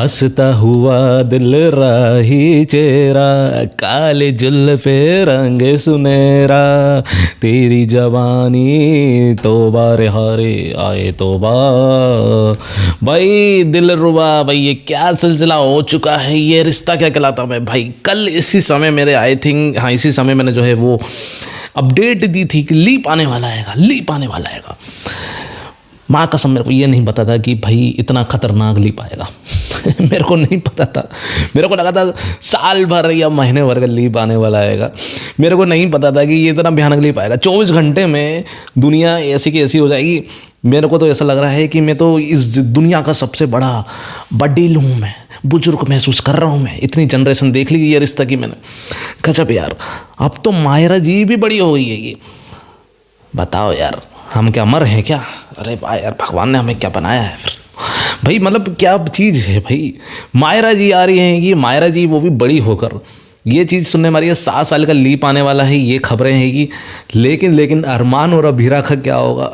हंसता हुआ दिल राही चेहरा, काले जुल्फे रंग सुनहरा, तेरी जवानी तौबा रे हारे आए तौबा। भाई दिलरुबा, भाई ये क्या सिलसिला हो चुका है, ये रिश्ता क्या कहलाता है भाई। कल इसी समय मेरे आई थिंक हाँ इसी समय मैंने जो है वो अपडेट दी थी कि लीप आने वाला है, लीप आने वाला है। माँ कसम मेरे को ये नहीं पता था कि भाई इतना खतरनाक लीप आएगा। मेरे को नहीं पता था, मेरे को लगा था साल भर या महीने भर का लीप आने वाला आएगा। मेरे को नहीं पता था कि ये इतना भयानक लीप आएगा। 24 घंटे में दुनिया ऐसी की ऐसी हो जाएगी। मेरे को तो ऐसा लग रहा है कि मैं तो इस दुनिया का सबसे बड़ा बडील हूँ, मैं बुजुर्ग महसूस कर रहा हूँ। मैं इतनी जनरेशन देख ली ये रिश्ता की मैंने। गजब यार, अब तो मायरा जी भी बड़ी हो गई है ये। बताओ यार, हम क्या मर हैं क्या? अरे वाह यार, भगवान ने हमें क्या बनाया है फिर भाई। मतलब क्या चीज़ है भाई। मायरा जी आ रही हैं, ये मायरा जी वो भी बड़ी होकर। ये चीज़ सुनने मारी है 7 साल का लीप आने वाला है, ये खबरें हैं कि। लेकिन अरमान और अभीरा का क्या होगा?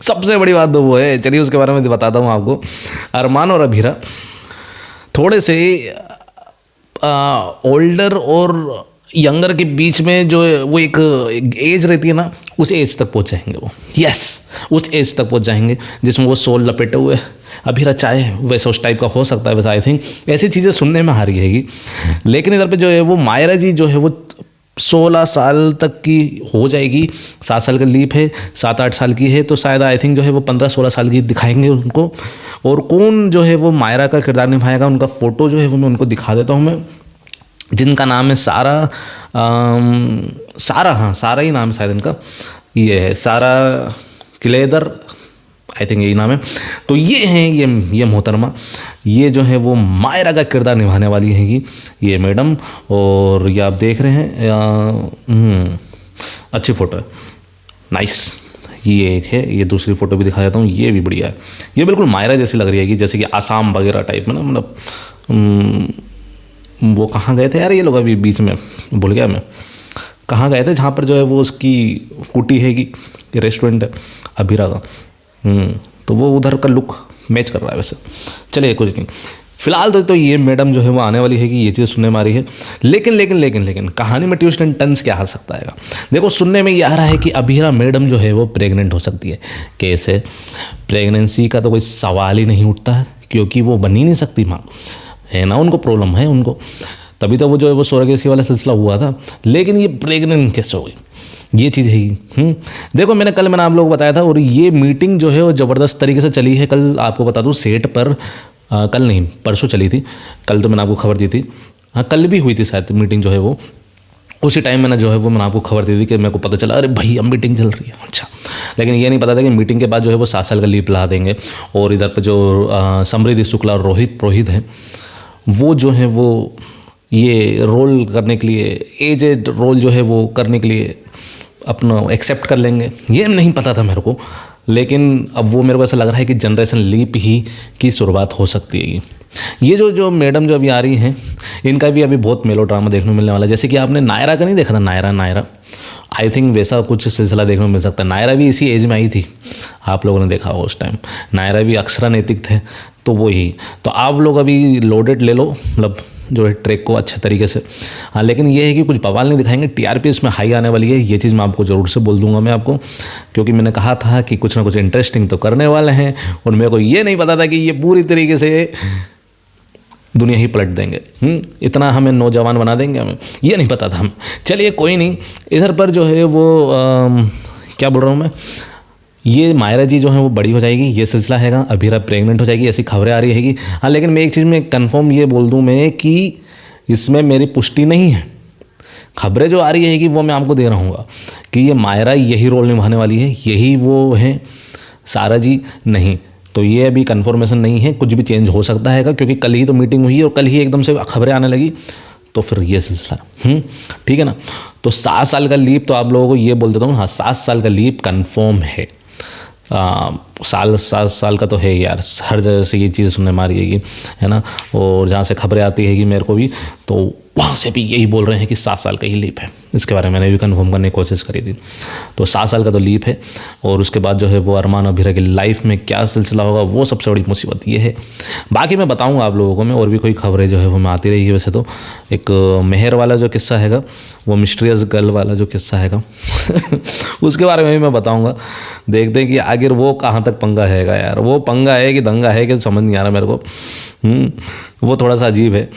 सबसे बड़ी बात तो वो है। चलिए उसके बारे में बताता हूँ आपको। अरमान और अभीरा थोड़े से ओल्डर और यंगर के बीच में जो वो एक एज रहती है ना, उस एज तक पहुंच जाएंगे वो। यस, उस एज तक पहुंच जाएंगे जिसमें वो सोल लपेटे हुए अभी चाहे वैसे उस टाइप का हो सकता है। वैसे आई थिंक ऐसी चीज़ें सुनने में आ रही हैगी। लेकिन इधर पे जो है वो मायरा जी जो है वो 16 साल तक की हो जाएगी। 7 साल का लीप है, 7-8 साल की है, तो शायद आई थिंक जो है वो 15-16 साल की दिखाएंगे उनको। और कौन जो है वो मायरा का किरदार निभाएगा, उनका फ़ोटो जो है वो मैं उनको दिखा देता हूँ मैं, जिनका नाम है सारा। हाँ सारा ही नाम है शायद इनका। ये है सारा किलेदर, आई थिंक यही नाम है। तो ये हैं ये मोहतरमा, ये जो है वो मायरा का किरदार निभाने वाली हैगी ये मैडम। और ये आप देख रहे हैं, अच्छी फ़ोटो है, नाइस। ये एक है, ये दूसरी फ़ोटो भी दिखा देता हूँ, ये भी बढ़िया है। ये बिल्कुल मायरा जैसी लग रही है कि जैसे कि आसाम वगैरह टाइप में ना। मतलब वो कहाँ गए थे यार ये लोग, अभी बीच में भूल गया मैं कहाँ गए थे, जहाँ पर जो है वो उसकी कुटी है कि रेस्टोरेंट है अभीरा का। तो वो उधर का लुक मैच कर रहा है वैसे। चलिए कुछ नहीं, फिलहाल तो ये मैडम जो है वो आने वाली है कि ये चीज़ सुनने में आ रही है। लेकिन कहानी में ट्विस्ट एंड टर्न्स क्या आ सकता है? देखो सुनने में ये आ रहा है कि अभीरा मैडम जो है वो प्रेग्नेंट हो सकती है। कैसे? प्रेगनेंसी का तो कोई सवाल ही नहीं उठता है, क्योंकि वो बन ही नहीं सकती माँ, है ना। उनको प्रॉब्लम है उनको, तभी तो वो जो है वो सोरोगेसी वाला सिलसिला हुआ था। लेकिन ये प्रेग्नेंट कैसे हो गई, ये चीज़ है। देखो मैंने आप लोगों को बताया था, और ये मीटिंग जो है वो ज़बरदस्त तरीके से चली है। कल आपको बता दूँ सेट पर, कल नहीं परसों चली थी। कल तो मैंने आपको खबर दी थी, हाँ कल भी हुई थी शायद मीटिंग जो है वो। उसी टाइम मैंने जो है वो मैंने आपको खबर दी थी कि मेरे को पता चला, अरे भाई अब मीटिंग चल रही है। अच्छा, लेकिन ये नहीं पता था कि मीटिंग के बाद जो है वो 7 साल का लीप ला देंगे। और इधर पर जो समृद्धि शुक्ला और रोहित पुरोहित हैं, वो जो है वो ये रोल करने के लिए, एजेड रोल जो है वो करने के लिए अपना एक्सेप्ट कर लेंगे। ये नहीं पता था मेरे को, लेकिन अब वो मेरे को ऐसा लग रहा है कि जनरेशन लीप ही की शुरुआत हो सकती है। ये जो मैडम जो अभी आ रही हैं, इनका भी अभी बहुत मेलो ड्रामा देखने को मिलने वाला है। जैसे कि आपने नायरा का नहीं देखा था, नायरा आई थिंक वैसा कुछ सिलसिला देखने को मिल सकता है। नायरा भी इसी एज में आई थी, आप लोगों ने देखा होगा उस टाइम। नायरा भी अक्षरा नैतिक थे, तो वो ही। तो आप लोग अभी लोडेड ले लो, मतलब जो है ट्रैक को अच्छे तरीके से। हाँ, लेकिन ये है कि कुछ बवाल नहीं दिखाएंगे। टीआरपी इसमें हाई आने वाली है, ये चीज़ मैं आपको ज़रूर से बोल दूंगा मैं आपको, क्योंकि मैंने कहा था कि कुछ ना कुछ इंटरेस्टिंग तो करने वाले हैं। और मेरे को ये नहीं पता था कि ये पूरी तरीके से दुनिया ही पलट देंगे। इतना हमें नौजवान बना देंगे, हमें ये नहीं पता था हम। चलिए कोई नहीं। इधर पर जो है वो क्या बोल रहा हूँ मैं, ये मायरा जी जो है वो बड़ी हो जाएगी, ये सिलसिला हैगा। अभीरा प्रेग्नेंट हो जाएगी, ऐसी खबरें आ रही हैगी। हाँ, लेकिन मैं एक चीज़ में कंफर्म ये बोल दूं मैं कि इसमें मेरी पुष्टि नहीं है। खबरें जो आ रही है कि वो मैं आपको दे रहा हूँ कि ये मायरा यही रोल निभाने वाली है, यही वो है, सारा जी नहीं। तो ये अभी कन्फर्मेशन नहीं है, कुछ भी चेंज हो सकता है, क्योंकि कल ही तो मीटिंग हुई और कल ही एकदम से खबरें आने लगी। तो फिर ये सिलसिला ठीक है ना। तो 7 साल का लीप तो आप लोगों को ये बोल देता हूँ, हाँ 7 साल का लीप कन्फर्म है। 7 साल का तो है यार, हर जगह से ये चीज़ सुनने में आ रही है ना। और जहाँ से खबरें आती है कि मेरे को भी, तो वहाँ से भी यही बोल रहे हैं कि 7 साल का ही लीप है। इसके बारे में मैंने भी कन्फर्म करने की कोशिश करी थी, तो 7 साल का तो लीप है। और उसके बाद जो है वो अरमान अभीरा की लाइफ में क्या सिलसिला होगा, वो सबसे बड़ी मुसीबत ये है। बाकी मैं बताऊंगा आप लोगों को, मैं और भी कोई खबरें जो है वो मैं आती रहेगी। वैसे तो एक मेहर वाला जो किस्सा हैगा, वो मिस्टीरियस गर्ल वाला जो किस्सा हैगा उसके बारे में भी मैं बताऊँगा। देखते हैं कि आखिर वो कहाँ तक पंगा हैगा यार, वो पंगा है कि दंगा है कि समझ नहीं आ रहा मेरे को। वो थोड़ा सा अजीब है,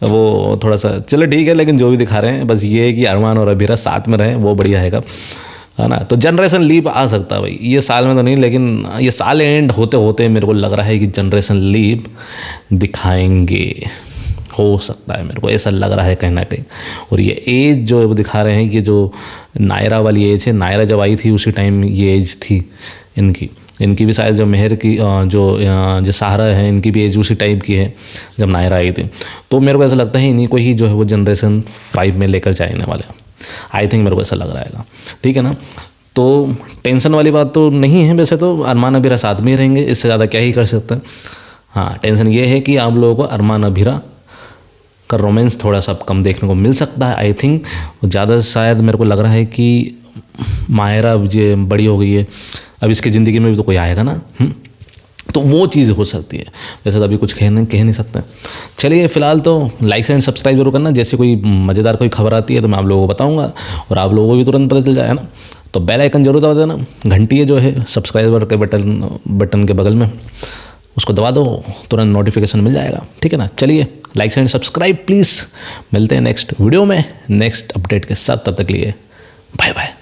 वो थोड़ा सा, चलो ठीक है, लेकिन जो भी दिखा रहे हैं बस ये है कि अरमान और अभीरा साथ में रहें, वो बढ़िया हैगा, है ना। तो जनरेशन लीप आ सकता है भाई, ये साल में तो नहीं, लेकिन ये साल एंड होते होते मेरे को लग रहा है कि जनरेशन लीप दिखाएंगे, हो सकता है, मेरे को ऐसा लग रहा है कहीं ना कहीं। और ये एज जो है वो दिखा रहे हैं कि जो नायरा वाली एज है, नायरा जब आई थी उसी टाइम ये एज थी इनकी भी शायद, जो मेहर की जो सहारा है, इनकी भी एज उसी टाइप की है जब नायरा आई थी। तो मेरे को ऐसा लगता है इन्हीं को ही जो है वो जनरेशन 5 में लेकर जाने वाले, आई थिंक, मेरे को ऐसा लग रहा है। ठीक है ना। तो टेंशन वाली बात तो नहीं है, वैसे तो अरमान अभीरा साथ में ही रहेंगे, इससे ज़्यादा क्या ही कर सकते हैं। हाँ, टेंशन ये है कि आप लोगों को अरमान अभीरा का रोमांस थोड़ा सा कम देखने को मिल सकता है, आई थिंक। ज़्यादा शायद मेरे को लग रहा है कि मायरा अब ये बड़ी हो गई है, अब इसकी ज़िंदगी में भी तो कोई आएगा ना, तो वो चीज़ हो सकती है। वैसे तो अभी कुछ कह नहीं सकते। चलिए फिलहाल तो लाइक एंड सब्सक्राइब जरूर करना, जैसे कोई मज़ेदार कोई खबर आती है तो मैं आप लोगों को बताऊंगा, और आप लोगों को भी तुरंत पता चल जाएगा ना। तो बेल आइकन जरूर दबा देना, घंटी है जो है सब्सक्राइबर के बटन के बगल में, उसको दबा दो, तुरंत नोटिफिकेशन मिल जाएगा। ठीक है ना। चलिए लाइक एंड सब्सक्राइब प्लीज़। मिलते हैं नेक्स्ट वीडियो में नेक्स्ट अपडेट के साथ, तब तक लिए बाय बाय।